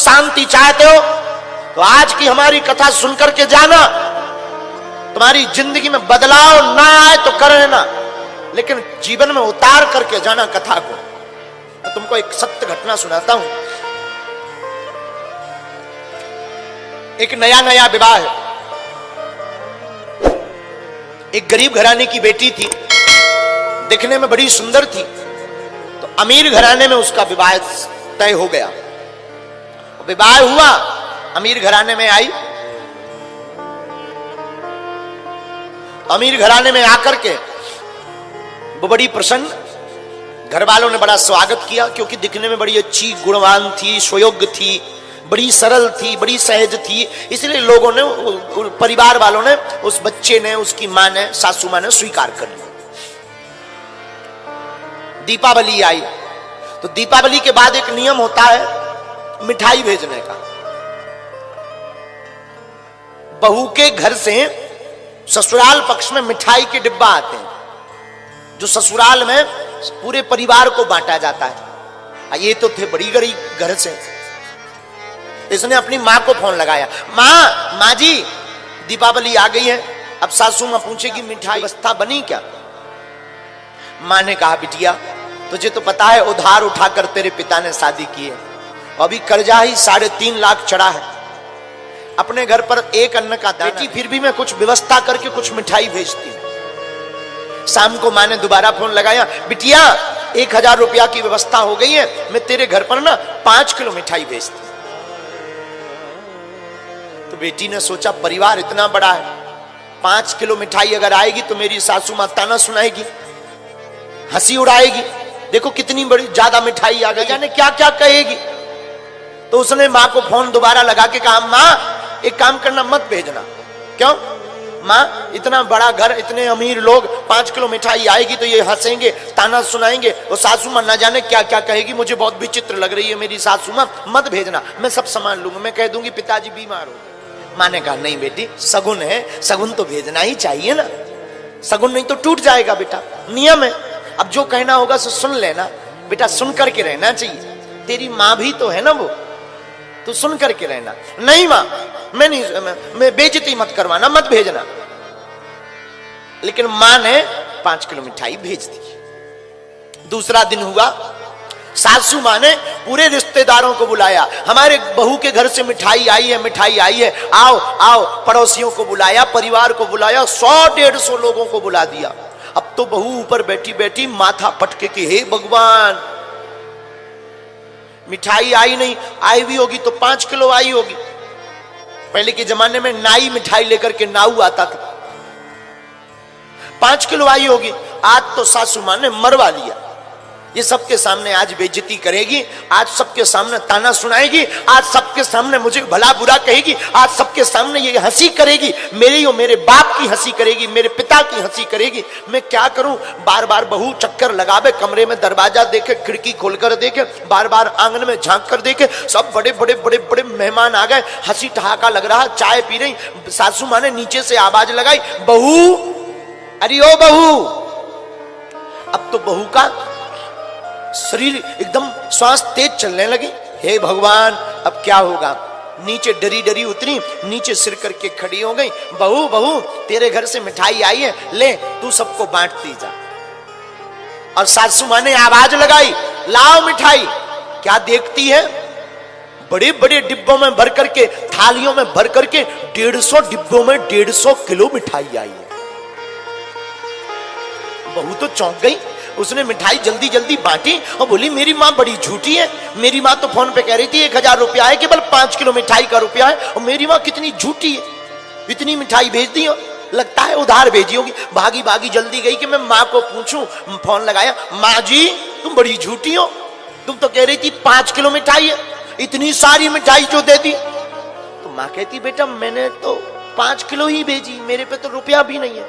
शांति चाहते हो तो आज की हमारी कथा सुनकर के जाना। तुम्हारी जिंदगी में बदलाव ना आए तो कर लेना, लेकिन जीवन में उतार करके जाना कथा को। मैं तुमको एक सत्य घटना सुनाता हूं। एक नया नया विवाह है, एक गरीब घराने की बेटी थी, दिखने में बड़ी सुंदर थी, तो अमीर घराने में उसका विवाह तय हो गया। विवाह हुआ, अमीर घराने में आई, अमीर घराने में आकर के वो बड़ी प्रसन्न, घर वालों ने बड़ा स्वागत किया, क्योंकि दिखने में बड़ी अच्छी, गुणवान थी, सुयोग्य थी, बड़ी सरल थी, बड़ी सहज थी, इसलिए लोगों ने, परिवार वालों ने, उस बच्चे ने, उसकी मां ने, सासू मां ने स्वीकार कर लिया। दीपावली आई, तो दीपावली के बाद एक नियम होता है मिठाई भेजने का। बहू के घर से ससुराल पक्ष में मिठाई के डिब्बा आते हैं, जो ससुराल में पूरे परिवार को बांटा जाता है। ये तो थे बड़ी गरीब घर से। इसने अपनी मां को फोन लगाया, मां जी दीपावली आ गई है, अब सासू मां पूछेगी मिठाई व्यवस्था बनी क्या? मां ने कहा, बिटिया तुझे तो पता है उधार उठाकर तेरे पिता ने शादी की है, अभी कर्जा ही 3.5 लाख चढ़ा है, अपने घर पर एक अन्न का दाना, बेटी फिर भी मैं कुछ व्यवस्था करके कुछ मिठाई भेजती हूं। शाम को मां ने दोबारा फोन लगाया, बिटिया 1000 रुपया की व्यवस्था हो गई है, मैं तेरे घर पर ना 5 किलो मिठाई भेजती। तो बेटी ने सोचा परिवार इतना बड़ा है, 5 किलो मिठाई अगर आएगी तो मेरी सासू मां ताना सुनाएगी, हंसी उड़ाएगी, देखो कितनी बड़ी ज्यादा मिठाई आ गई, जाने क्या क्या कहेगी। तो उसने मां को फोन दोबारा लगा के कहा, मां एक काम करना, मत भेजना। क्यों? मां इतना बड़ा घर, इतने अमीर लोग, 5 किलो मिठाई आएगी तो ये हंसेंगे, ताना सुनाएंगे, और सासू मां ना जाने क्या क्या कहेगी, मुझे बहुत विचित्र लग रही है मेरी सासू मां, मत भेजना, मैं सब सामान लूंगा, मैं कह दूंगी पिताजी बीमार हो गए। मां ने कहा, नहीं बेटी सगुन है, सगुन तो भेजना ही चाहिए ना, सगुन नहीं तो टूट जाएगा बेटा, नियम है। अब जो कहना होगा सो सुन लेना बेटा, सुन करके रहना चाहिए, तेरी मां भी तो है ना वो, तो सुन करके रहना। नहीं मां मैं नहीं, मैं बेइज्जती मत करवाना, मत भेजना। लेकिन मां ने 5 किलो मिठाई भेज दी। दूसरा दिन हुआ, सासू मां ने पूरे रिश्तेदारों को बुलाया, हमारे बहू के घर से मिठाई आई है, मिठाई आई है, आओ आओ, पड़ोसियों को बुलाया, परिवार को बुलाया, 100-150 लोगों को बुला दिया। अब तो बहू ऊपर बैठी बैठी माथा पटके कि हे भगवान, मिठाई आई नहीं, आई भी होगी तो 5 किलो आई होगी। पहले के जमाने में नाई मिठाई लेकर के नाऊ आता था, 5 किलो आई होगी। आज तो सासू मां ने मरवा लिया, ये सबके सामने आज बेइज्जती करेगी, आज सबके सामने ताना सुनाएगी, आज सबके सामने मुझे भला बुरा कहेगी, आज सबके सामने ये हंसी करेगी, मेरी और मेरे बाप की हंसी करेगी, मेरे पिता की हंसी करेगी। मैं क्या करूं? बार बार बहू चक्कर लगावे, कमरे में दरवाजा देखे, खिड़की खोलकर देखे, बार बार आंगन में झांक कर देखे, सब बड़े बड़े बड़े बड़े मेहमान आ गए, हंसी ठहाका लग रहा, चाय पी रही। सासू मां ने नीचे से आवाज लगाई, बहू, अरे ओ बहू। अब तो बहू का शरीर एकदम श्वास तेज चलने लगी, हे भगवान अब क्या होगा। नीचे डरी डरी उतरी, नीचे सिर करके खड़ी हो गई, बहू बहू तेरे घर से मिठाई आई है, ले तू सबको बांटती जा। और सासू मां ने आवाज लगाई, लाओ मिठाई। क्या देखती है? बड़े बड़े डिब्बों में भर करके, थालियों में भर करके 150 डिब्बों में 150 किलो मिठाई आई है। बहू तो चौंक गई, उसने मिठाई जल्दी जल्दी बांटी और बोली, मेरी मां बड़ी झूठी है, मेरी मां तो फोन पे कह रही थी 1000 रुपया है, केवल 5 किलो मिठाई का रुपया है, और मेरी मां कितनी झूठी है, इतनी मिठाई भेज दी, लगता है उधार भेजी होगी। भागी भागी जल्दी गई कि मैं मां को पूछूं, फोन लगाया, मां जी तुम बड़ी झूठी हो, तुम तो कह रही थी 5 किलो मिठाई है, इतनी सारी मिठाई जो दे दी। तो मां कहती, बेटा मैंने तो 5 किलो ही भेजी, मेरे पे तो रुपया भी नहीं है,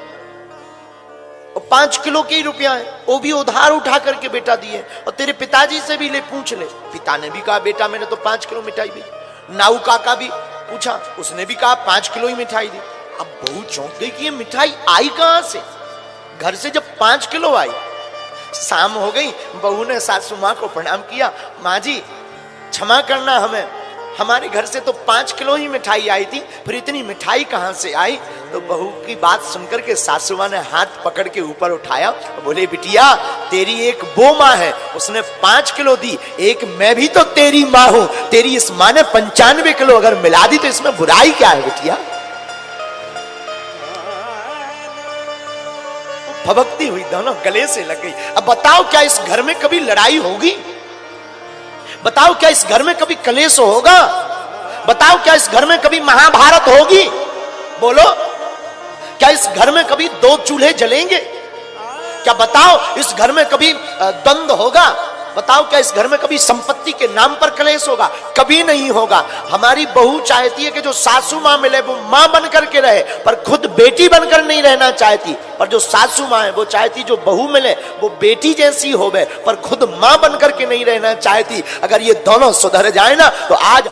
और 5 किलो के ही रुपया है, वो भी उधार उठा करके बेटा दिए, और तेरे पिताजी से भी ले पूछ ले। पिता ने भी कहा, बेटा मैंने तो 5 किलो मिठाई भेजी। नाऊ काका भी पूछा, उसने भी कहा 5 किलो ही मिठाई दी। अब बहू चौंक गई कि ये मिठाई आई कहां से, घर से जब 5 किलो आई। शाम हो गई, बहू ने सासू मां को प्रणाम किया, मां जी क्षमा करना हमें, हमारे घर से तो 5 किलो ही मिठाई आई थी, फिर इतनी मिठाई कहां से आई? तो बहू की बात सुनकर के सासू मां ने हाथ पकड़ के ऊपर उठाया, बोले बिटिया तेरी एक वो माँ है, उसने 5 किलो दी, एक मैं भी तो तेरी माँ हूं, तेरी इस माँ ने 95 किलो अगर मिला दी तो इसमें बुराई क्या है बिटिया? भभकती हुई दोनों गले से लग गई। अब बताओ क्या इस घर में कभी लड़ाई होगी? बताओ क्या इस घर में कभी कलेश होगा? बताओ क्या इस घर में कभी महाभारत होगी? बोलो, क्या इस घर में कभी 2 चूल्हे जलेंगे? क्या बताओ इस घर में कभी द्वंद्व होगा? बताओ क्या इस घर में कभी संपत्ति के नाम पर कलेश होगा? कभी नहीं होगा। हमारी बहू चाहती है कि जो सासू मां मिले वो मां बनकर के रहे, पर खुद बेटी बनकर नहीं रहना चाहती। पर जो सासू मां है वो चाहती जो बहू मिले वो बेटी जैसी होवे, पर खुद मां बनकर के नहीं रहना चाहती। अगर ये दोनों सुधर जाए ना तो आज